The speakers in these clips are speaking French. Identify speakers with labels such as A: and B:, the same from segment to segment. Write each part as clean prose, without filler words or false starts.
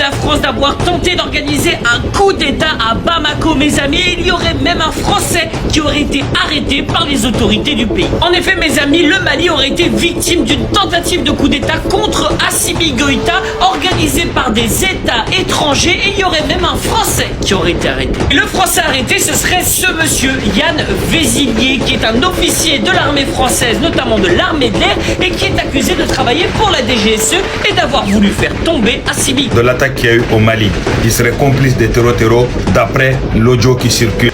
A: la France d'avoir tenté d'organiser un coup d'État à Bamako, mes amis. Et il y aurait même un Français qui aurait été arrêté par les autorités du pays. En effet, mes amis, le Mali aurait été victime d'une tentative de coup d'État contre Assimi Goïta organisée par des États étrangers, et il y aurait même un Français qui aurait été arrêté. Et le Français arrêté, ce serait ce monsieur, Yann Vézilier, qui est un officier de l'armée française, notamment de l'armée de l'air, et qui est accusé de travailler pour la DGSE et d'avoir voulu faire tomber Assimi.
B: De l'attaque qu'il y a eu au Mali, il serait complice des terreaux d'après l'audio qui circule.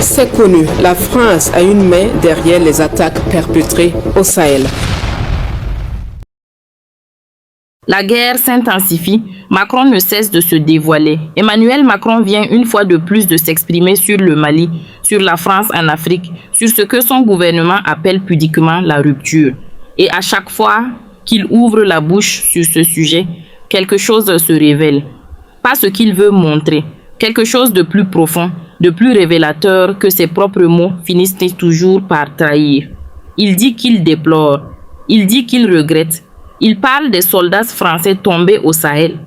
C: C'est connu, la France a une main derrière les attaques perpétrées au Sahel.
D: La guerre s'intensifie, Macron ne cesse de se dévoiler. Emmanuel Macron vient une fois de plus de s'exprimer sur le Mali, sur la France en Afrique, sur ce que son gouvernement appelle pudiquement la rupture. Et à chaque fois qu'il ouvre la bouche sur ce sujet, quelque chose se révèle. Pas ce qu'il veut montrer, quelque chose de plus profond, de plus révélateur que ses propres mots finissent toujours par trahir. Il dit qu'il déplore, il dit qu'il regrette. Il parle des soldats français tombés au Sahel,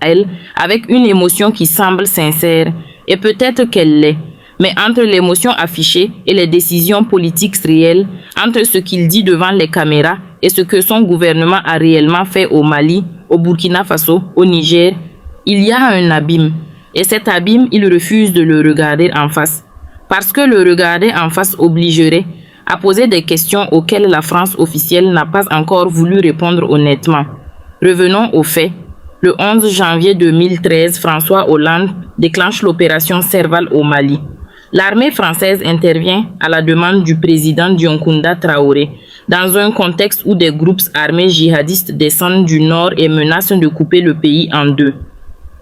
D: avec une émotion qui semble sincère, et peut-être qu'elle l'est. Mais entre l'émotion affichée et les décisions politiques réelles, entre ce qu'il dit devant les caméras et ce que son gouvernement a réellement fait au Mali, au Burkina Faso, au Niger, il y a un abîme. Et cet abîme, il refuse de le regarder en face. Parce que le regarder en face obligerait à poser des questions auxquelles la France officielle n'a pas encore voulu répondre honnêtement. Revenons aux faits. Le 11 janvier 2013, François Hollande déclenche l'opération Serval au Mali. L'armée française intervient à la demande du président Dioncounda Traoré, dans un contexte où des groupes armés djihadistes descendent du nord et menacent de couper le pays en deux.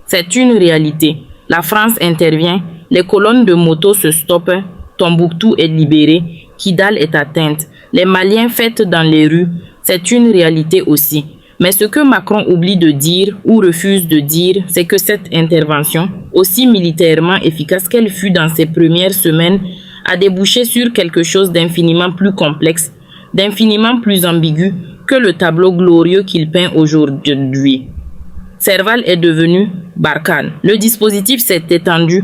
D: C'est une réalité. La France intervient, les colonnes de motos se stoppent, Tombouctou est libéré, Kidal est atteinte, les Maliens fêtent dans les rues, c'est une réalité aussi. Mais ce que Macron oublie de dire ou refuse de dire, c'est que cette intervention, aussi militairement efficace qu'elle fut dans ses premières semaines, a débouché sur quelque chose d'infiniment plus complexe, d'infiniment plus ambigu que le tableau glorieux qu'il peint aujourd'hui. Serval est devenu Barkhane. Le dispositif s'est étendu.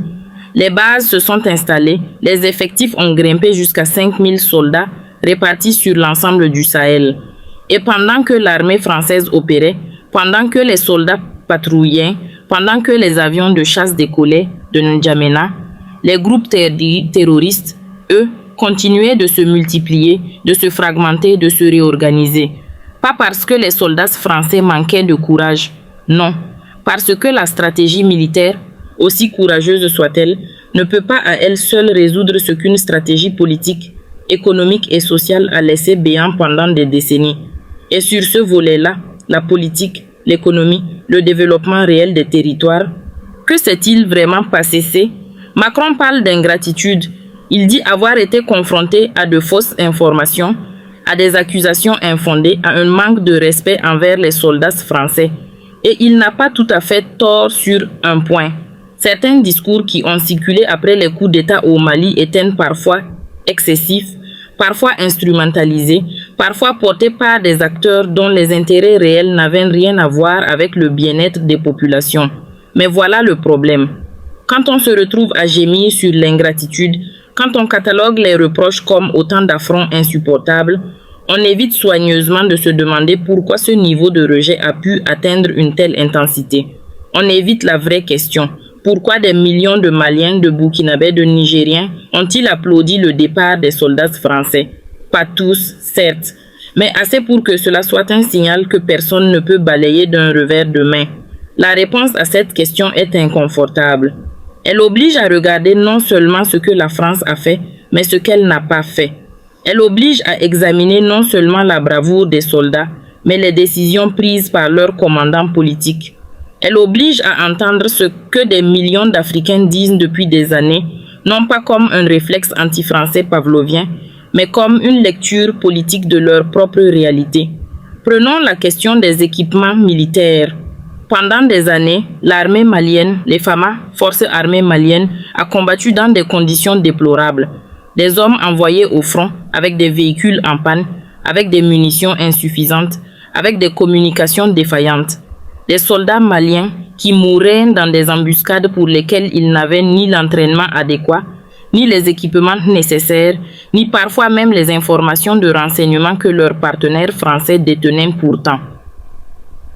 D: Les bases se sont installées, les effectifs ont grimpé jusqu'à 5000 soldats répartis sur l'ensemble du Sahel. Et pendant que l'armée française opérait, pendant que les soldats patrouillaient, pendant que les avions de chasse décollaient de N'Djamena, les groupes terroristes, eux, continuaient de se multiplier, de se fragmenter, de se réorganiser. Pas parce que les soldats français manquaient de courage, non, parce que la stratégie militaire, aussi courageuse soit-elle, ne peut pas à elle seule résoudre ce qu'une stratégie politique, économique et sociale a laissé béant pendant des décennies. Et sur ce volet-là, la politique, l'économie, le développement réel des territoires, que s'est-il vraiment passé? Macron parle d'ingratitude. Il dit avoir été confronté à de fausses informations, à des accusations infondées, à un manque de respect envers les soldats français. Et il n'a pas tout à fait tort sur un point. Certains discours qui ont circulé après les coups d'État au Mali étaient parfois excessifs, parfois instrumentalisés, parfois portés par des acteurs dont les intérêts réels n'avaient rien à voir avec le bien-être des populations. Mais voilà le problème. Quand on se retrouve à gémir sur l'ingratitude, quand on catalogue les reproches comme autant d'affronts insupportables, on évite soigneusement de se demander pourquoi ce niveau de rejet a pu atteindre une telle intensité. On évite la vraie question. Pourquoi des millions de Maliens, de Burkinabés, de Nigériens ont-ils applaudi le départ des soldats français? Pas tous, certes, mais assez pour que cela soit un signal que personne ne peut balayer d'un revers de main. La réponse à cette question est inconfortable. Elle oblige à regarder non seulement ce que la France a fait, mais ce qu'elle n'a pas fait. Elle oblige à examiner non seulement la bravoure des soldats, mais les décisions prises par leurs commandants politiques. Elle oblige à entendre ce que des millions d'Africains disent depuis des années, non pas comme un réflexe anti-français pavlovien, mais comme une lecture politique de leur propre réalité. Prenons la question des équipements militaires. Pendant des années, l'armée malienne, les FAMA, Forces armées maliennes, a combattu dans des conditions déplorables. Des hommes envoyés au front avec des véhicules en panne, avec des munitions insuffisantes, avec des communications défaillantes. Des soldats maliens qui mouraient dans des embuscades pour lesquelles ils n'avaient ni l'entraînement adéquat, ni les équipements nécessaires, ni parfois même les informations de renseignement que leurs partenaires français détenaient pourtant.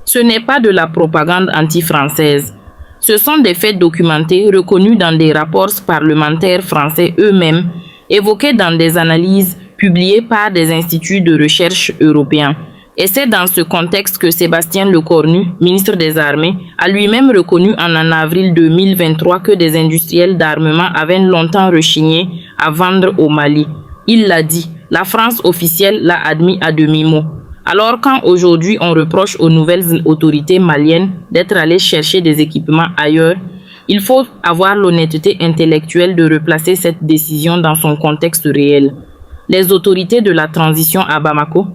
D: Ce n'est pas de la propagande anti-française. Ce sont des faits documentés, reconnus dans des rapports parlementaires français eux-mêmes, évoqués dans des analyses publiées par des instituts de recherche européens. Et c'est dans ce contexte que Sébastien Lecornu, ministre des Armées, a lui-même reconnu en avril 2023 que des industriels d'armement avaient longtemps rechigné à vendre au Mali. Il l'a dit, la France officielle l'a admis à demi-mot. Alors quand aujourd'hui on reproche aux nouvelles autorités maliennes d'être allées chercher des équipements ailleurs, il faut avoir l'honnêteté intellectuelle de replacer cette décision dans son contexte réel. Les autorités de la transition à Bamako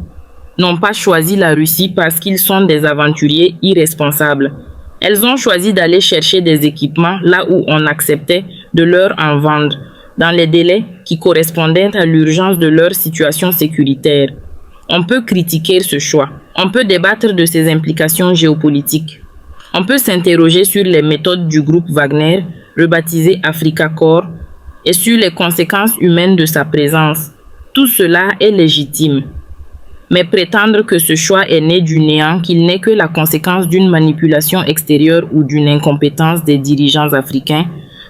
D: n'ont pas choisi la Russie parce qu'ils sont des aventuriers irresponsables. Elles ont choisi d'aller chercher des équipements là où on acceptait de leur en vendre, dans les délais qui correspondaient à l'urgence de leur situation sécuritaire. On peut critiquer ce choix. On peut débattre de ses implications géopolitiques. On peut s'interroger sur les méthodes du groupe Wagner, rebaptisé Africa Corps, et sur les conséquences humaines de sa présence. Tout cela est légitime. Mais prétendre que ce choix est né du néant, qu'il n'est que la conséquence d'une manipulation extérieure ou d'une incompétence des dirigeants africains,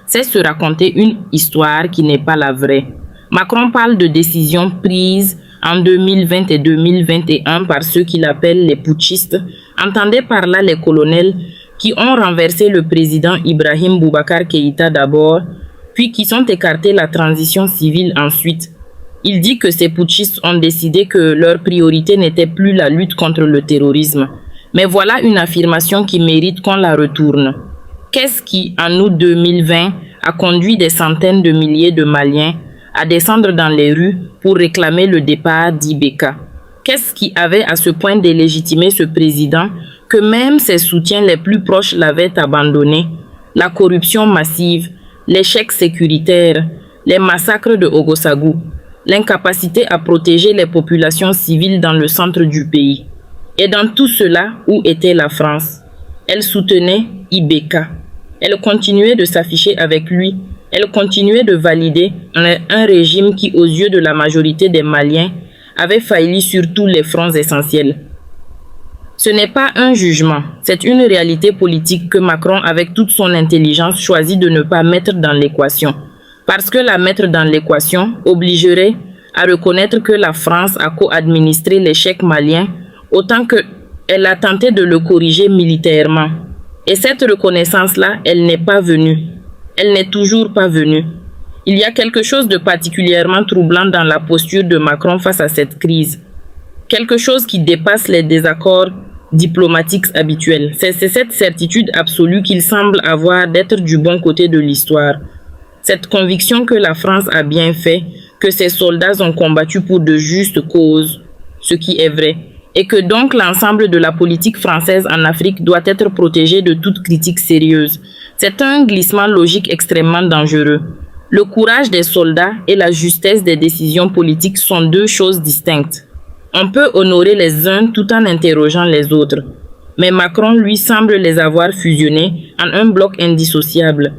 D: c'est se raconter une histoire qui n'est pas la vraie. Macron parle de décisions prises en 2020 et 2021 par ceux qu'il appelle les putschistes, entendez par là les colonels qui ont renversé le président Ibrahim Boubacar Keïta d'abord, puis qui sont écartés la transition civile ensuite. Il dit que ces putschistes ont décidé que leur priorité n'était plus la lutte contre le terrorisme. Mais voilà une affirmation qui mérite qu'on la retourne. Qu'est-ce qui, en août 2020, a conduit des centaines de milliers de Maliens à descendre dans les rues pour réclamer le départ d'Ibeka? Qu'est-ce qui avait à ce point délégitimé ce président que même ses soutiens les plus proches l'avaient abandonné? La corruption massive, l'échec sécuritaire, les massacres de Ogosagou, l'incapacité à protéger les populations civiles dans le centre du pays. Et dans tout cela, où était la France? Elle soutenait Ibeka. Elle continuait de s'afficher avec lui. Elle continuait de valider un régime qui, aux yeux de la majorité des Maliens, avait failli sur tous les fronts essentiels. Ce n'est pas un jugement, c'est une réalité politique que Macron, avec toute son intelligence, choisit de ne pas mettre dans l'équation. Parce que la mettre dans l'équation obligerait à reconnaître que la France a co-administré l'échec malien autant qu'elle a tenté de le corriger militairement. Et cette reconnaissance-là, elle n'est pas venue. Elle n'est toujours pas venue. Il y a quelque chose de particulièrement troublant dans la posture de Macron face à cette crise. Quelque chose qui dépasse les désaccords diplomatiques habituels. C'est cette certitude absolue qu'il semble avoir d'être du bon côté de l'histoire. Cette conviction que la France a bien fait, que ses soldats ont combattu pour de justes causes, ce qui est vrai, et que donc l'ensemble de la politique française en Afrique doit être protégé de toute critique sérieuse. C'est un glissement logique extrêmement dangereux. Le courage des soldats et la justesse des décisions politiques sont deux choses distinctes. On peut honorer les uns tout en interrogeant les autres, mais Macron, lui, semble les avoir fusionnés en un bloc indissociable.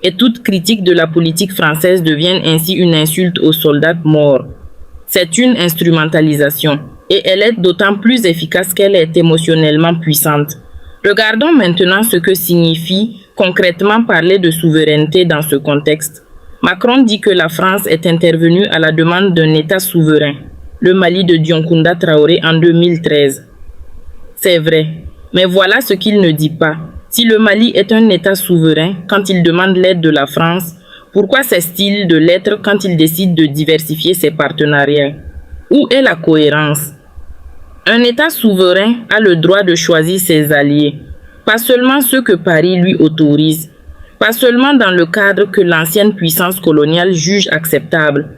D: Et toute critique de la politique française devient ainsi une insulte aux soldats morts. C'est une instrumentalisation, et elle est d'autant plus efficace qu'elle est émotionnellement puissante. Regardons maintenant ce que signifie concrètement parler de souveraineté dans ce contexte. Macron dit que la France est intervenue à la demande d'un État souverain, le Mali de Dioncounda Traoré en 2013. C'est vrai, mais voilà ce qu'il ne dit pas. Si le Mali est un État souverain quand il demande l'aide de la France, pourquoi cesse-t-il de l'être quand il décide de diversifier ses partenariats? Où est la cohérence? Un État souverain a le droit de choisir ses alliés, pas seulement ceux que Paris lui autorise, pas seulement dans le cadre que l'ancienne puissance coloniale juge acceptable.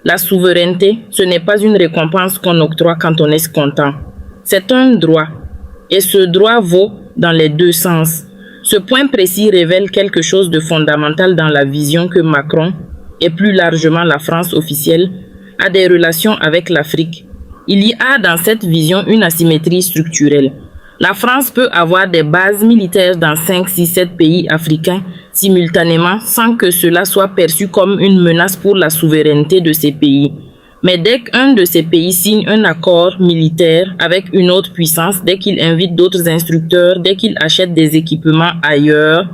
D: La souveraineté, ce n'est pas une récompense qu'on octroie quand on est content. C'est un droit, et ce droit vaut dans les deux sens. Ce point précis révèle quelque chose de fondamental dans la vision que Macron, et plus largement la France officielle, a des relations avec l'Afrique. Il y a dans cette vision une asymétrie structurelle. La France peut avoir des bases militaires dans 5, 6, 7 pays africains simultanément sans que cela soit perçu comme une menace pour la souveraineté de ces pays. Mais dès qu'un de ces pays signe un accord militaire avec une autre puissance, dès qu'il invite d'autres instructeurs, dès qu'il achète des équipements ailleurs,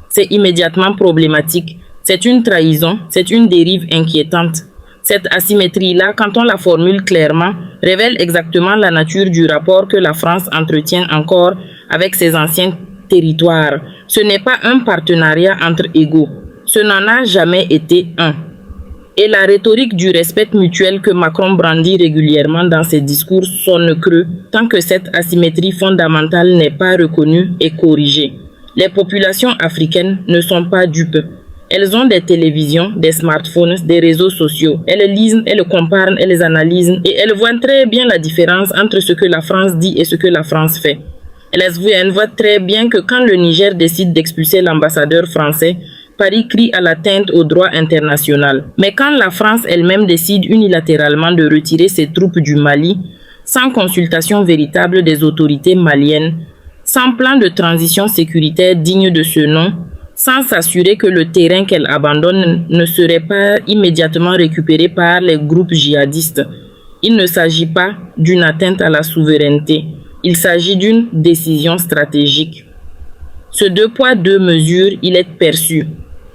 D: c'est immédiatement problématique. C'est une trahison, c'est une dérive inquiétante. Cette asymétrie-là, quand on la formule clairement, révèle exactement la nature du rapport que la France entretient encore avec ses anciens territoires. Ce n'est pas un partenariat entre égaux. Ce n'en a jamais été un. Et la rhétorique du respect mutuel que Macron brandit régulièrement dans ses discours sonne creux tant que cette asymétrie fondamentale n'est pas reconnue et corrigée. Les populations africaines ne sont pas dupes. Elles ont des télévisions, des smartphones, des réseaux sociaux. Elles lisent, elles comparent, elles analysent et elles voient très bien la différence entre ce que la France dit et ce que la France fait. Elles voient très bien que quand le Niger décide d'expulser l'ambassadeur français, Paris crie à l'atteinte au droit international. Mais quand la France elle-même décide unilatéralement de retirer ses troupes du Mali, sans consultation véritable des autorités maliennes, sans plan de transition sécuritaire digne de ce nom, sans s'assurer que le terrain qu'elle abandonne ne serait pas immédiatement récupéré par les groupes djihadistes. Il ne s'agit pas d'une atteinte à la souveraineté, il s'agit d'une décision stratégique. Ce 2 poids 2 mesures, il est perçu,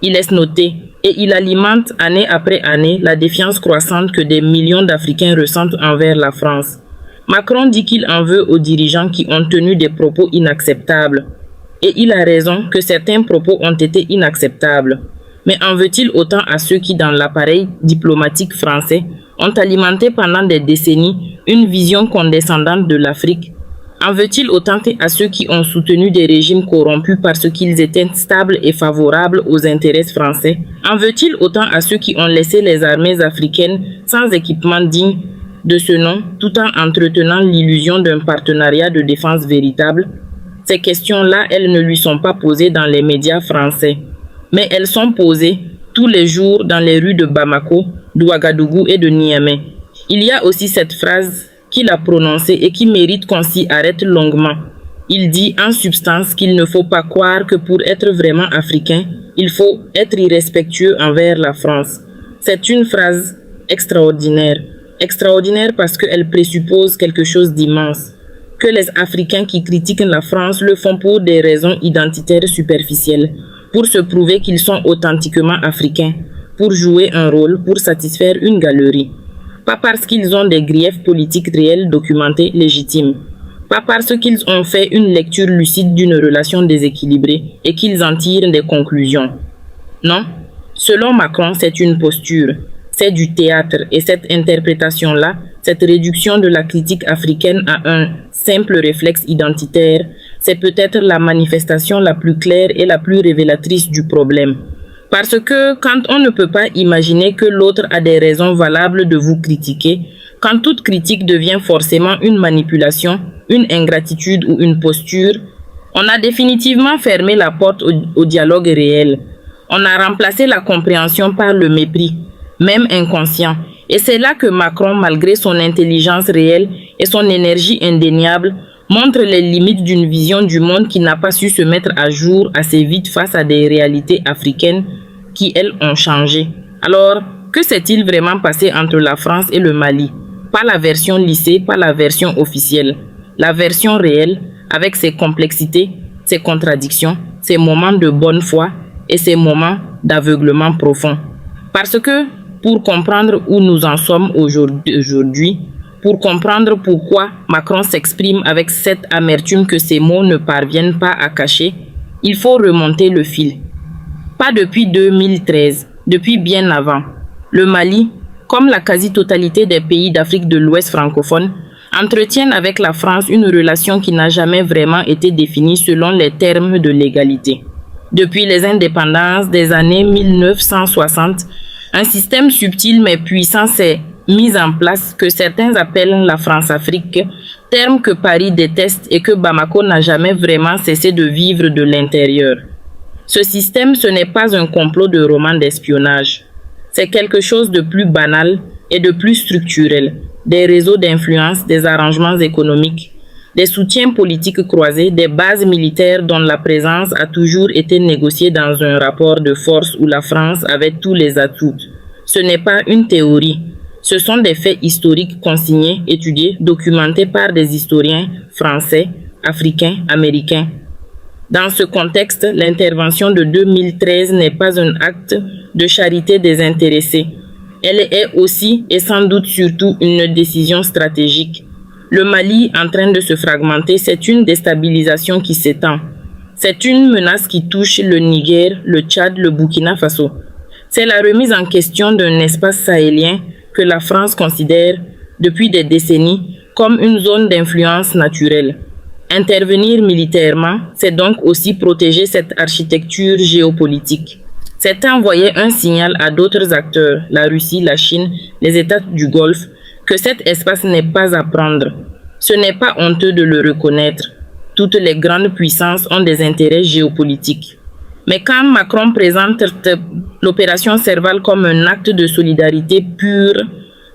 D: il est noté et il alimente année après année la défiance croissante que des millions d'Africains ressentent envers la France. Macron dit qu'il en veut aux dirigeants qui ont tenu des propos inacceptables. Et il a raison que certains propos ont été inacceptables. Mais en veut-il autant à ceux qui, dans l'appareil diplomatique français, ont alimenté pendant des décennies une vision condescendante de l'Afrique? En veut-il autant à ceux qui ont soutenu des régimes corrompus parce qu'ils étaient stables et favorables aux intérêts français? En veut-il autant à ceux qui ont laissé les armées africaines sans équipement digne de ce nom, tout en entretenant l'illusion d'un partenariat de défense véritable? Ces questions-là, elles ne lui sont pas posées dans les médias français, mais elles sont posées tous les jours dans les rues de Bamako, d'Ouagadougou et de Niamey. Il y a aussi cette phrase qu'il a prononcée et qui mérite qu'on s'y arrête longuement. Il dit en substance qu'il ne faut pas croire que pour être vraiment africain, il faut être irrespectueux envers la France. C'est une phrase extraordinaire. Extraordinaire parce qu'elle présuppose quelque chose d'immense. Que les Africains qui critiquent la France le font pour des raisons identitaires superficielles, pour se prouver qu'ils sont authentiquement africains, pour jouer un rôle, pour satisfaire une galerie. Pas parce qu'ils ont des griefs politiques réels documentés légitimes. Pas parce qu'ils ont fait une lecture lucide d'une relation déséquilibrée et qu'ils en tirent des conclusions. Non, selon Macron, c'est une posture. C'est du théâtre et cette interprétation-là, cette réduction de la critique africaine à un simple réflexe identitaire, c'est peut-être la manifestation la plus claire et la plus révélatrice du problème. Parce que quand on ne peut pas imaginer que l'autre a des raisons valables de vous critiquer, quand toute critique devient forcément une manipulation, une ingratitude ou une posture, on a définitivement fermé la porte au dialogue réel. On a remplacé la compréhension par le mépris, même inconscient. Et c'est là que Macron, malgré son intelligence réelle et son énergie indéniable, montre les limites d'une vision du monde qui n'a pas su se mettre à jour assez vite face à des réalités africaines qui, elles, ont changé. Alors, que s'est-il vraiment passé entre la France et le Mali? Pas la version lissée, pas la version officielle. La version réelle, avec ses complexités, ses contradictions, ses moments de bonne foi et ses moments d'aveuglement profond. Parce que, pour comprendre où nous en sommes aujourd'hui, pour comprendre pourquoi Macron s'exprime avec cette amertume que ses mots ne parviennent pas à cacher, il faut remonter le fil. Pas depuis 2013, depuis bien avant. Le Mali, comme la quasi-totalité des pays d'Afrique de l'Ouest francophone, entretiennent avec la France une relation qui n'a jamais vraiment été définie selon les termes de l'égalité. Depuis les indépendances des années 1960, un système subtil mais puissant s'est mis en place que certains appellent la France-Afrique, terme que Paris déteste et que Bamako n'a jamais vraiment cessé de vivre de l'intérieur. Ce système, ce n'est pas un complot de roman d'espionnage. C'est quelque chose de plus banal et de plus structurel. Des réseaux d'influence, des arrangements économiques, des soutiens politiques croisés, des bases militaires dont la présence a toujours été négociée dans un rapport de force où la France avait tous les atouts. Ce n'est pas une théorie. Ce sont des faits historiques consignés, étudiés, documentés par des historiens français, africains, américains. Dans ce contexte, l'intervention de 2013 n'est pas un acte de charité désintéressée. Elle est aussi et sans doute surtout une décision stratégique. Le Mali, en train de se fragmenter, c'est une déstabilisation qui s'étend. C'est une menace qui touche le Niger, le Tchad, le Burkina Faso. C'est la remise en question d'un espace sahélien que la France considère depuis des décennies comme une zone d'influence naturelle. Intervenir militairement, c'est donc aussi protéger cette architecture géopolitique. C'est envoyer un signal à d'autres acteurs, la Russie, la Chine, les États du Golfe, que cet espace n'est pas à prendre. Ce n'est pas honteux de le reconnaître. Toutes les grandes puissances ont des intérêts géopolitiques. Mais quand Macron présente l'opération Serval comme un acte de solidarité pure,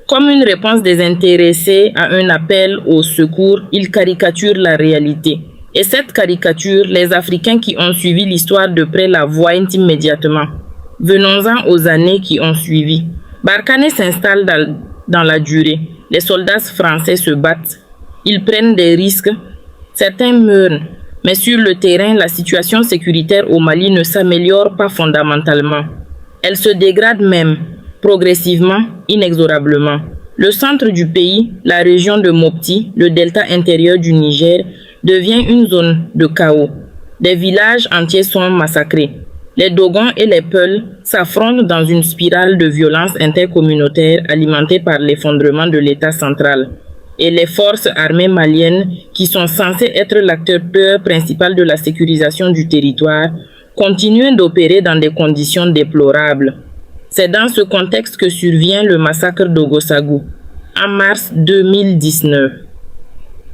D: comme une réponse désintéressée à un appel au secours, il caricature la réalité. Et cette caricature, les Africains qui ont suivi l'histoire de près la voient immédiatement. Venons-en aux années qui ont suivi. Barkhane s'installe dans la durée. Les soldats français se battent. Ils prennent des risques. Certains meurent. Mais sur le terrain, la situation sécuritaire au Mali ne s'améliore pas fondamentalement. Elle se dégrade même, progressivement, inexorablement. Le centre du pays, la région de Mopti, le delta intérieur du Niger, devient une zone de chaos. Des villages entiers sont massacrés. Les Dogons et les Peuls s'affrontent dans une spirale de violence intercommunautaire alimentée par l'effondrement de l'État central. Et les forces armées maliennes, qui sont censées être l'acteur principal de la sécurisation du territoire, continuent d'opérer dans des conditions déplorables. C'est dans ce contexte que survient le massacre d'Ogosagou, en mars 2019.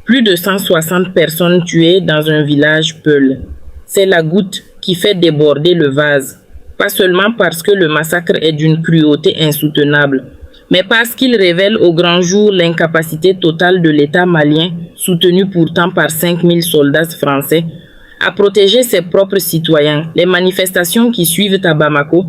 D: Plus de 160 personnes tuées dans un village Peul. C'est la goutte qui fait déborder le vase. Pas seulement parce que le massacre est d'une cruauté insoutenable, mais parce qu'il révèle au grand jour l'incapacité totale de l'État malien, soutenu pourtant par 5000 soldats français, à protéger ses propres citoyens. Les manifestations qui suivent à Bamako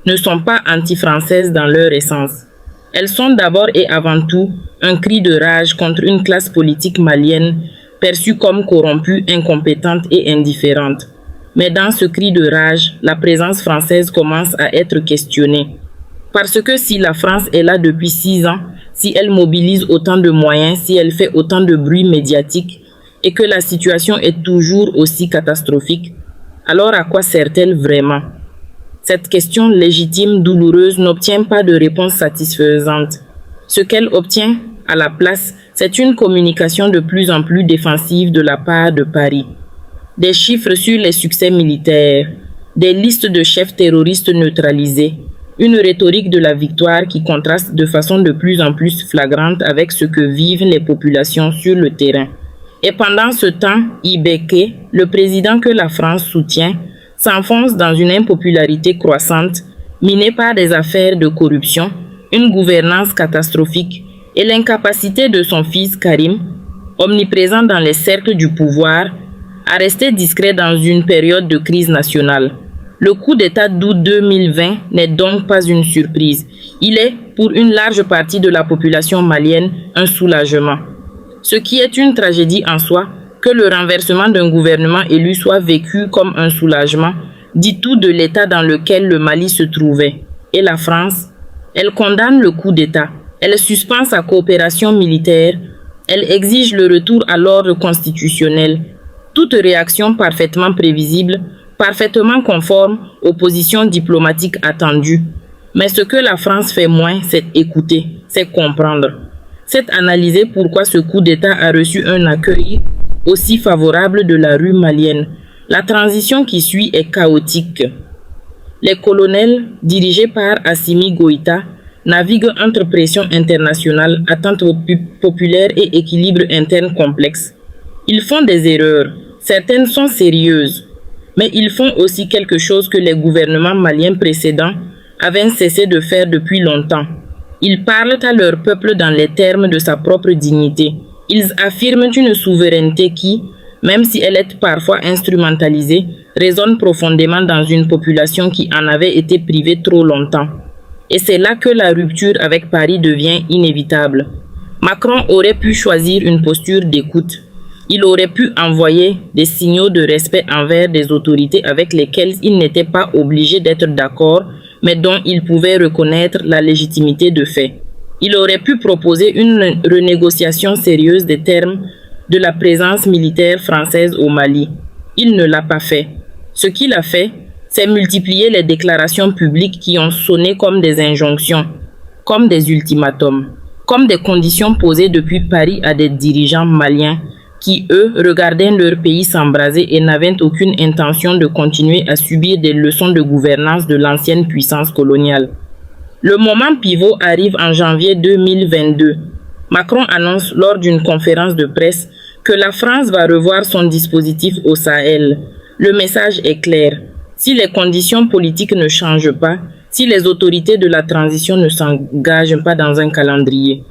D: ne sont pas anti-françaises dans leur essence. Elles sont d'abord et avant tout un cri de rage contre une classe politique malienne perçue comme corrompue, incompétente et indifférente. Mais dans ce cri de rage, la présence française commence à être questionnée. Parce que si la France est là depuis 6 ans, si elle mobilise autant de moyens, si elle fait autant de bruit médiatique et que la situation est toujours aussi catastrophique, alors à quoi sert-elle vraiment? Cette question légitime, douloureuse, n'obtient pas de réponse satisfaisante. Ce qu'elle obtient à la place, c'est une communication de plus en plus défensive de la part de Paris. Des chiffres sur les succès militaires, des listes de chefs terroristes neutralisés, une rhétorique de la victoire qui contraste de façon de plus en plus flagrante avec ce que vivent les populations sur le terrain. Et pendant ce temps, Ibeke, le président que la France soutient, s'enfonce dans une impopularité croissante, minée par des affaires de corruption, une gouvernance catastrophique et l'incapacité de son fils Karim, omniprésent dans les cercles du pouvoir, à rester discret dans une période de crise nationale. Le coup d'État d'août 2020 n'est donc pas une surprise. Il est, pour une large partie de la population malienne, un soulagement. Ce qui est une tragédie en soi, que le renversement d'un gouvernement élu soit vécu comme un soulagement, dit tout de l'état dans lequel le Mali se trouvait. Et la France, elle condamne le coup d'État. Elle suspend sa coopération militaire. Elle exige le retour à l'ordre constitutionnel. Toute réaction parfaitement prévisible, parfaitement conforme aux positions diplomatiques attendues. Mais ce que la France fait moins, c'est écouter, c'est comprendre. C'est analyser pourquoi ce coup d'État a reçu un accueil aussi favorable de la rue malienne. La transition qui suit est chaotique. Les colonels, dirigés par Assimi Goïta, naviguent entre pression internationale, attentes populaires et équilibre interne complexe. Ils font des erreurs. Certaines sont sérieuses. Mais ils font aussi quelque chose que les gouvernements maliens précédents avaient cessé de faire depuis longtemps. Ils parlent à leur peuple dans les termes de sa propre dignité. Ils affirment une souveraineté qui, même si elle est parfois instrumentalisée, résonne profondément dans une population qui en avait été privée trop longtemps. Et c'est là que la rupture avec Paris devient inévitable. Macron aurait pu choisir une posture d'écoute. Il aurait pu envoyer des signaux de respect envers des autorités avec lesquelles il n'était pas obligé d'être d'accord, mais dont il pouvait reconnaître la légitimité de fait. Il aurait pu proposer une renégociation sérieuse des termes de la présence militaire française au Mali. Il ne l'a pas fait. Ce qu'il a fait, c'est multiplier les déclarations publiques qui ont sonné comme des injonctions, comme des ultimatums, comme des conditions posées depuis Paris à des dirigeants maliens qui, eux, regardaient leur pays s'embraser et n'avaient aucune intention de continuer à subir des leçons de gouvernance de l'ancienne puissance coloniale. Le moment pivot arrive en janvier 2022. Macron annonce lors d'une conférence de presse que la France va revoir son dispositif au Sahel. Le message est clair. Si les conditions politiques ne changent pas, si les autorités de la transition ne s'engagent pas dans un calendrier,